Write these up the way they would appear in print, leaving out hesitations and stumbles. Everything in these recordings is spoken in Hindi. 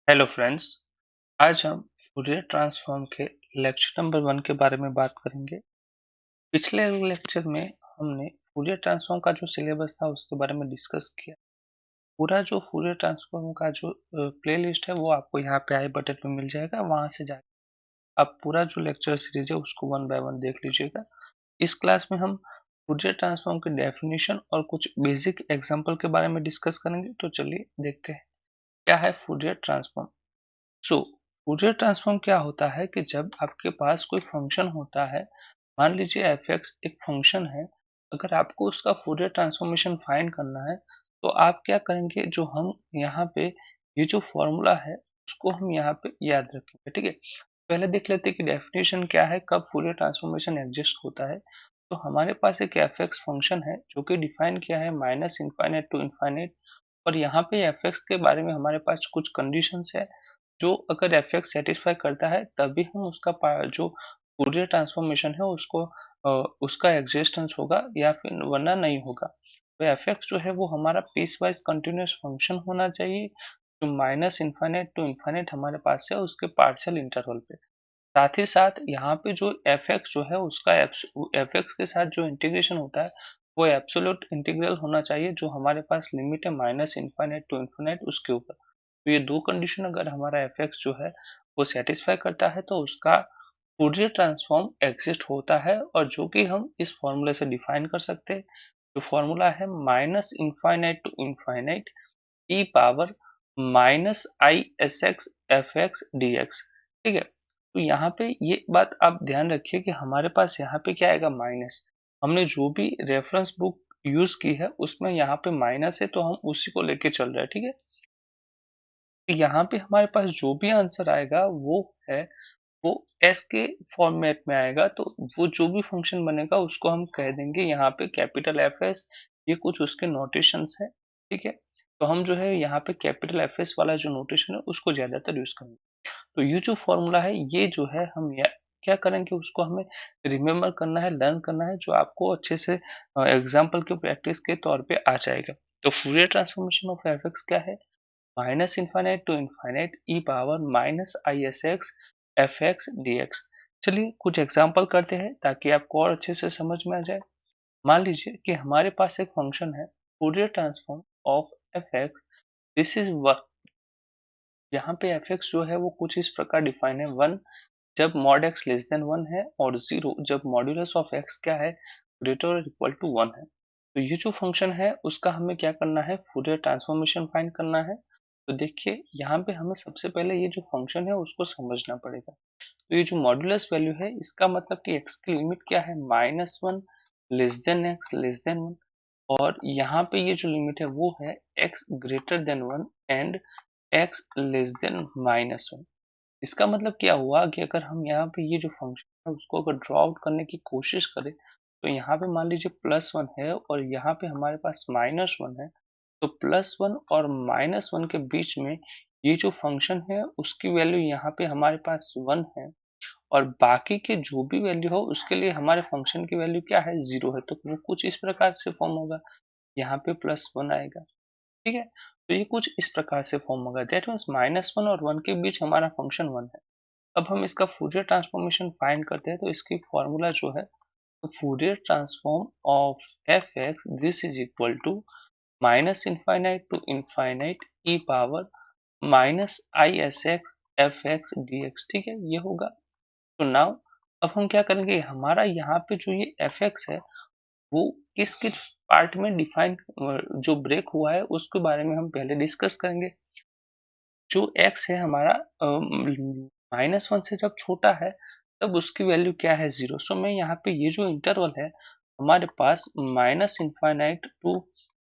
Hello friends. आज हम फूरियर ट्रांसफॉर्म के लेक्चर नंबर 1 के बारे में बात करेंगे। पिछले लेक्चर में हमने फूरियर ट्रांसफॉर्म का जो सिलेबस था उसके बारे में डिस्कस किया। पूरा जो फूरियर ट्रांसफॉर्म का जो प्लेलिस्ट है वो आपको यहाँ पे आई बटन पे मिल जाएगा, वहां से जाके आप पूरा जो लेक्चर सीरीज है उसको 1 बाय 1 देख लीजिएगा। इस क्लास में हम फूरियर ट्रांसफॉर्म की डेफिनेशन और कुछ बेसिक एग्जाम्पल के बारे में डिस्कस करेंगे। तो चलिए देखते हैं क्या है फूरियर ट्रांसफॉर्म। सो फूरियर ट्रांसफॉर्म क्या होता है कि जब आपके पास कोई फंक्शन होता है, मान लीजिए एफ एक्स एक फंक्शन है। अगर आपको उसका फूरियर ट्रांसफॉर्मेशन फाइंड करना है तो आप क्या करेंगे, जो हम यहाँ पे ये जो फॉर्मूला है उसको हम यहाँ पे याद रखेंगे। ठीक है, पहले देख लेते हैं कि डेफिनेशन क्या है, कब फूरियर ट्रांसफॉर्मेशन एग्जिस्ट होता है। तो हमारे पास एक एफ एक्स फंक्शन है जो कि डिफाइन किया है माइनस इनफाइनाइट टू इनफाइनाइट। और यहाँ पे एफ एक्स के बारे में हमारे पास कुछ कंडीशंस है, जो अगर एफ एक्स सेटिस्फाई करता है तभी हम उसका जो फूरियर ट्रांसफॉर्मेशन है उसको उसका एग्जिस्टेंस होगा, या फिर वरना नहीं होगा। तो एफ एक्स जो है वो हमारा पीस वाइज कंटिन्यूस फंक्शन होना चाहिए, जो माइनस इनफाइनाइट टू इनफाइनाइट हमारे पास है उसके पार्शियल इंटरवल पे। साथ ही साथ यहाँ पे जो एफ एक्स जो है उसका एफ एक्स के साथ जो इंटीग्रेशन होता है वो एब्सोल्यूट इंटीग्रल होना चाहिए, जो हमारे पास लिमिट है माइनस इनफाइनाइट टू इनफाइनाइट उसके ऊपर। तो ये दो कंडीशन अगर हमारा एफ एक्स जो है वो सेटिस्फाई करता है तो उसका फूरियर ट्रांसफॉर्म एग्जिस्ट होता है, और जो कि हम इस फॉर्मूले से डिफाइन कर सकते हैं। जो फॉर्मूला है minus infinite to infinite e power minus i s x f x d x. ठीक है, तो यहाँ पे ये बात आप ध्यान रखिए कि हमारे पास यहाँ पे क्या आएगा, माइनस। हमने जो भी रेफरेंस बुक यूज की है उसमें यहाँ पे माइनस है, तो हम उसी को लेके चल रहे हैं। ठीक है, तो यहाँ पे हमारे पास जो भी आंसर आएगा वो है, वो एस के फॉर्मेट में आएगा। तो वो जो भी फंक्शन बनेगा उसको हम कह देंगे यहाँ पे कैपिटल एफ एस। ये कुछ उसके नोटेशंस है। ठीक है, तो हम जो है यहाँ पे कैपिटल एफ एस वाला जो नोटेशन है उसको ज्यादातर यूज करेंगे। तो ये जो फॉर्मूला है ये जो है हम क्या करेंगे, उसको हमें रिमेम्बर करना है, लर्न करना है, जो आपको अच्छे से एग्जाम्पल के प्रैक्टिस के तौर पे आ जाएगा। तो Fourier transformation of f x क्या है, minus infinite to infinite e power minus i s x f x d x. चलिए कुछ एग्जाम्पल करते हैं ताकि आपको और अच्छे से समझ में आ जाए। मान लीजिए कि हमारे पास एक फंक्शन है Fourier transform of f x. This is work. यहाँ पे एफ एक्स जो है वो कुछ इस प्रकार डिफाइन है, 1 जब मॉड एक्स लेस देन 1 है, और 0 जब मॉड्यूलस ऑफ एक्स क्या है, ग्रेटर और इक्वल टू 1 है। तो ये जो फंक्शन है उसका हमें क्या करना है, फूरियर ट्रांसफॉर्मेशन फाइंड करना है। तो देखिए यहाँ पे हमें सबसे पहले ये जो फंक्शन है उसको समझना पड़ेगा। तो ये जो मॉड्यूलस वैल्यू है इसका मतलब कि एक्स की लिमिट क्या है, -1 less than x less than 1। और यहाँ पे ये जो लिमिट है वो है x greater than 1 and x less than -1। इसका मतलब क्या हुआ कि अगर हम यहाँ पे ये जो फंक्शन है उसको अगर ड्रॉ आउट करने की कोशिश करें, तो यहाँ पे मान लीजिए +1 है और यहाँ पे हमारे पास -1 है। तो +1 और -1 के बीच में ये जो फंक्शन है उसकी वैल्यू यहाँ पे हमारे पास 1 है, और बाकी के जो भी वैल्यू हो उसके लिए हमारे फंक्शन की वैल्यू क्या है, 0 है। तो वो कुछ इस प्रकार से फॉर्म होगा, यहाँ पे +1 आएगा। ठीक है, तो ये कुछ इस प्रकार से फॉर्म होगा, दैट मीन्स -1 और 1 के बीच हमारा फंक्शन 1 है। अब हम इसका फूरियर ट्रांसफॉर्मेशन फाइंड करते हैं, तो इसकी फॉर्मूला जो है, Fourier transform of f x this is equal to minus infinite to infinite e power minus i s x f x d x. ठीक है, ये होगा। तो नाउ अब हम क्या करेंगे, हमारा यहाँ पे जो ये एफ एक्स है वो किस किस पार्ट में डिफाइन जो ब्रेक हुआ है उसके बारे में हम पहले डिस्कस करेंगे। जो x है हमारा -1 से जब छोटा है तब उसकी वैल्यू क्या है, 0। सो मैं यहाँ पे ये जो इंटरवल है हमारे पास minus infinite to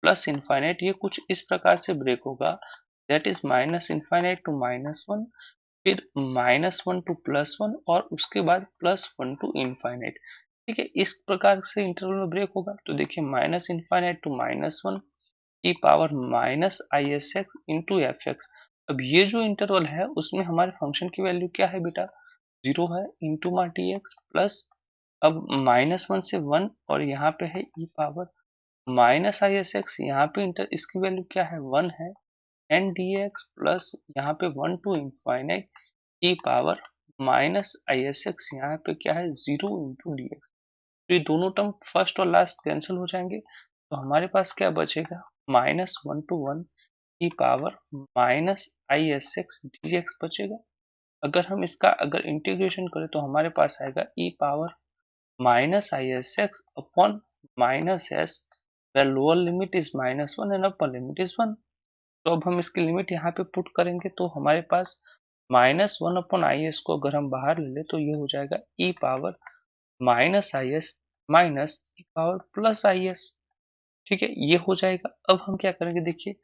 plus infinite, ये कुछ इस प्रकार से ब्रेक होगा, that is minus infinite to -1, फिर -1 टू +1 और उसके बाद +1 टू इनफाइनाइट। ठीक है, इस प्रकार से इंटरवल में ब्रेक होगा। तो देखिए minus infinite to -1 e power minus i s x into f x. अब ये जो इंटरवल है उसमें हमारे फंक्शन की वैल्यू क्या है बेटा, 0 है, इंटू मा टी एक्स प्लस, अब -1 से 1 और यहाँ पे है e power minus i s x, यहाँ पे इंटर इसकी वैल्यू क्या है, 1 है, एन डी एक्स प्लस यहाँ पे 1 to infinite e power minus i s x, यहाँ पे क्या है 0 इंटू डी एक्स। तो ये दोनों टर्म फर्स्ट और लास्ट कैंसिल हो जाएंगे, तो हमारे पास क्या बचेगा -1 to 1 e power minus i s x d x बचेगा। अगर हम इसका अगर इंटीग्रेशन करें तो हमारे पास आएगा e power minus i s x upon minus s, where lower limit is -1 and upper limit is 1। तो अब हम इसकी लिमिट यहाँ पे पुट करेंगे तो हमारे पास -1 अपॉन आई एस को अगर हम बाहर ले लें तो ये हो जाएगा e power minus i s minus e power plus i s. ठीक है, ये हो जाएगा। अब हम क्या करेंगे, देखिए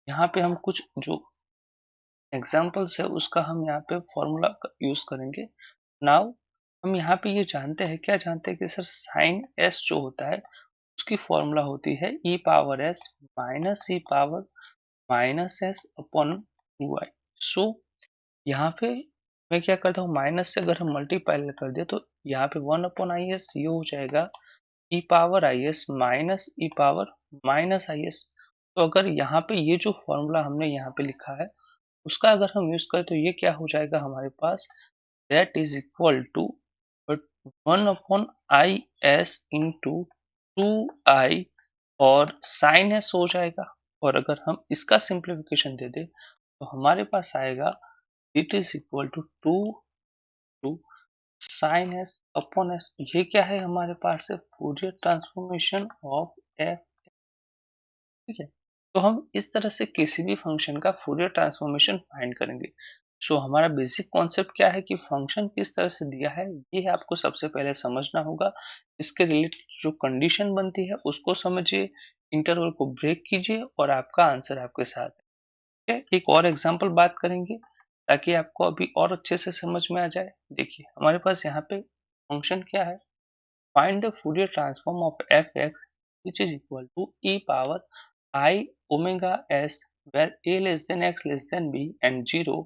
यहाँ पे हम कुछ जो एग्जाम्पल्स है उसका हम यहाँ पे फॉर्मूला यूज करेंगे। नाउ हम यहाँ पे ये जानते हैं, क्या जानते हैं कि सर साइन एस जो होता है उसकी फॉर्मूला होती है e power s minus e power minus s upon 2i। So यहाँ पे मैं क्या करता हूँ, माइनस से अगर हम मल्टीप्लाई कर दे तो यहाँ पे 1 अपॉन आई एस ये हो जाएगा e power i s minus e power minus i s. तो अगर यहाँ पे ये जो फॉर्मूला हमने यहाँ पे लिखा है उसका अगर हम यूज करें तो ये क्या हो जाएगा हमारे पास, that is equal to 1 upon i s into 2i और साइन एस हो जाएगा। और अगर हम इसका सिंप्लीफिकेशन दे दें तो हमारे पास आएगा it is equal to 2 to sine s upon s. ये क्या है हमारे पास है फूरियर ट्रांसफॉर्मेशन ऑफ एफ। ठीक है, तो हम इस तरह से किसी भी फंक्शन का फूरियर ट्रांसफॉर्मेशन फाइंड करेंगे। सो हमारा बेसिक कॉन्सेप्ट क्या है कि फंक्शन किस तरह से दिया है ये आपको सबसे पहले समझना होगा। इसके रिलेटेड जो कंडीशन बनती है उसको समझिए, इंटरवल को ब्रेक कीजिए और आपका आंसर आपके साथ है। एक और एग्जांपल बात करेंगे ताकि आपको अभी और अच्छे से समझ में आ जाए। देखिए हमारे पास यहाँ पे फंक्शन क्या है, find the Fourier transform of fx which is equal to e power I omega s where a less than x less than b and 0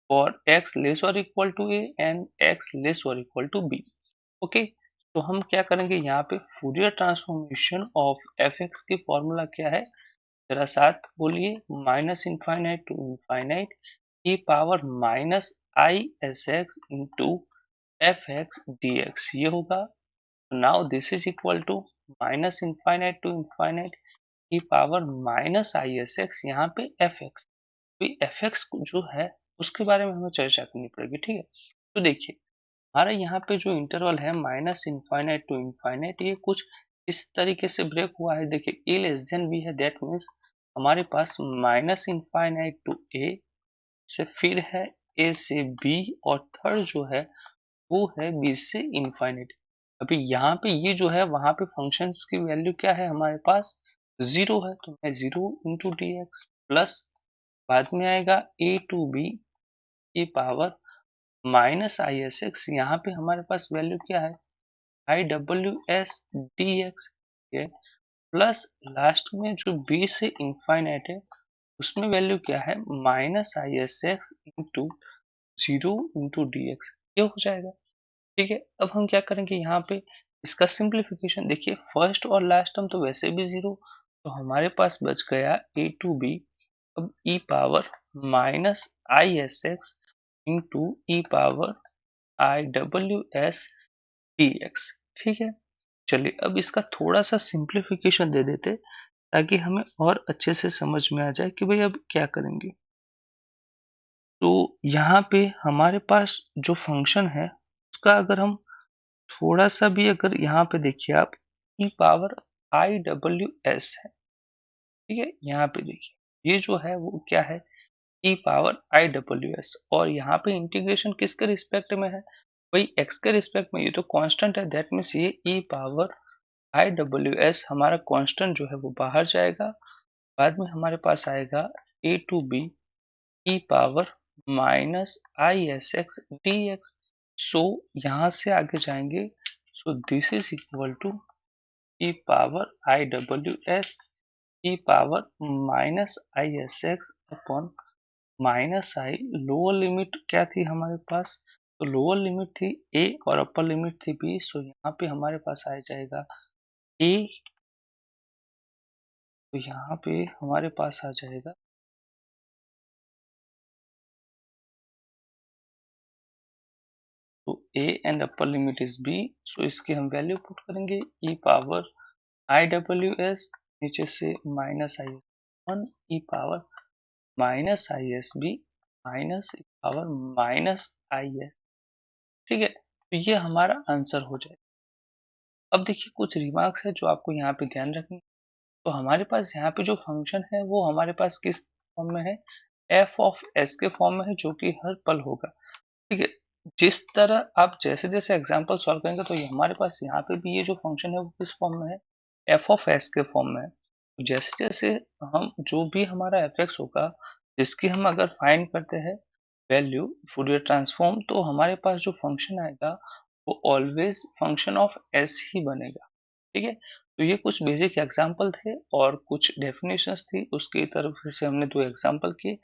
for x less or equal to a and x less or equal to b। Okay, तो हम क्या करेंगे यहाँ पे Fourier transformation of f x की फॉर्मूला क्या है जरा साथ बोलिए, minus infinite to infinite e power minus i s x into f x d x ये होगा। Now this is equal to minus infinite to infinite की power minus i s x यहाँ पे एफ एक्स। तो एफ एक्स जो है उसके बारे में हमें चर्चा करनी पड़ेगी। ठीक है, तो देखिए हमारा यहाँ पे जो इंटरवल है माइनस इनफाइनाइट टू इनफाइनाइट ये कुछ इस तरीके से ब्रेक हुआ है। देखिए ए लेस देन बी है, दैट मीन्स हमारे पास माइनस इनफाइनाइट टू ए से फिर है ए से बी और थर्ड जो है वो है बी से इनफाइनाइट। अभी यहाँ पे ये जो है वहां पे फंक्शंस की वैल्यू क्या है हमारे पास जीरो है, तो मैं zero into D x plus बाद में आएगा ए टू बी की power minus i s x, यहाँ पे हमारे पास वैल्यू क्या है आई डब्ल्यू s d x plus last में जो बी से इनफाइनाइट है उसमें वैल्यू क्या है minus i s x into zero into D x ये हो जाएगा। ठीक है, अब हम क्या करेंगे यहाँ पे इसका सिंप्लीफिकेशन, देखिए फर्स्ट और लास्ट टर्म तो वैसे भी जीरो, तो हमारे पास बच गया ए टू बी अब e power minus i s x into e power i डब्ल्यू एस डी एक्स। ठीक है, चलिए अब इसका थोड़ा सा सिंप्लीफिकेशन दे देते ताकि हमें और अच्छे से समझ में आ जाए कि भाई अब क्या करेंगे। तो यहाँ पे हमारे पास जो फंक्शन है उसका अगर हम थोड़ा सा भी अगर यहाँ पे देखिए आप ई पावर आई डब्ल्यू एस है। ठीक है, यहाँ पे देखिए ये जो है वो क्या है ई पावर आई डब्ल्यू एस और यहाँ पे इंटीग्रेशन किसके रिस्पेक्ट में है, वही एक्स के रिस्पेक्ट में। ये तो कांस्टेंट है, दैट मीन्स ये ई पावर आई डब्ल्यू एस हमारा कांस्टेंट जो है वो बाहर जाएगा। बाद में हमारे पास आएगा a to b e power minus i s x d x. So यहाँ से आगे जाएंगे, so this is equal to e power i डब्ल्यू s e power minus i s x upon minus i. Lower limit क्या थी हमारे पास, तो लोअर लिमिट थी ए और अपर लिमिट थी बी। सो यहाँ पे हमारे पास आ जाएगा ए, तो यहाँ पे हमारे पास आ जाएगा a and upper limit is b, so इसकी हम वैल्यू पुट करेंगे e पावर IWS, नीचे से minus i one e power minus i s b minus e power minus i s. ठीक है, तो ये हमारा आंसर हो जाए। अब देखिए कुछ रिमार्क्स है जो आपको यहाँ पे ध्यान रखनी। तो हमारे पास यहाँ पे जो फंक्शन है वो हमारे पास किस फॉर्म में है, एफ ऑफ एस के फॉर्म में है, जो कि हर पल होगा। ठीक है, जिस तरह आप जैसे जैसे एग्जांपल सॉल्व करेंगे तो ये हमारे पास यहाँ पे भी ये जो फंक्शन है वो किस फॉर्म में है, एफ ऑफ एस के फॉर्म में है। तो जैसे जैसे हम जो भी हमारा एफ एक्स होगा जिसकी हम अगर फाइंड करते हैं वैल्यू फूरियर ट्रांसफॉर्म, तो हमारे पास जो फंक्शन आएगा वो ऑलवेज फंक्शन ऑफ एस ही बनेगा। ठीक है, तो ये कुछ बेसिक एग्जांपल थे और कुछ डेफिनेशंस थी, उसकी तरफ से हमने दो एग्जांपल किए।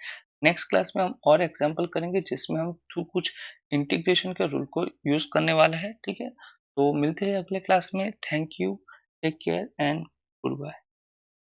नेक्स्ट क्लास में हम और एग्जांपल करेंगे जिसमें हम थ्रू कुछ इंटीग्रेशन के रूल को यूज करने वाले हैं। ठीक है, तो मिलते हैं अगले क्लास में। Thank you, take care and good bye.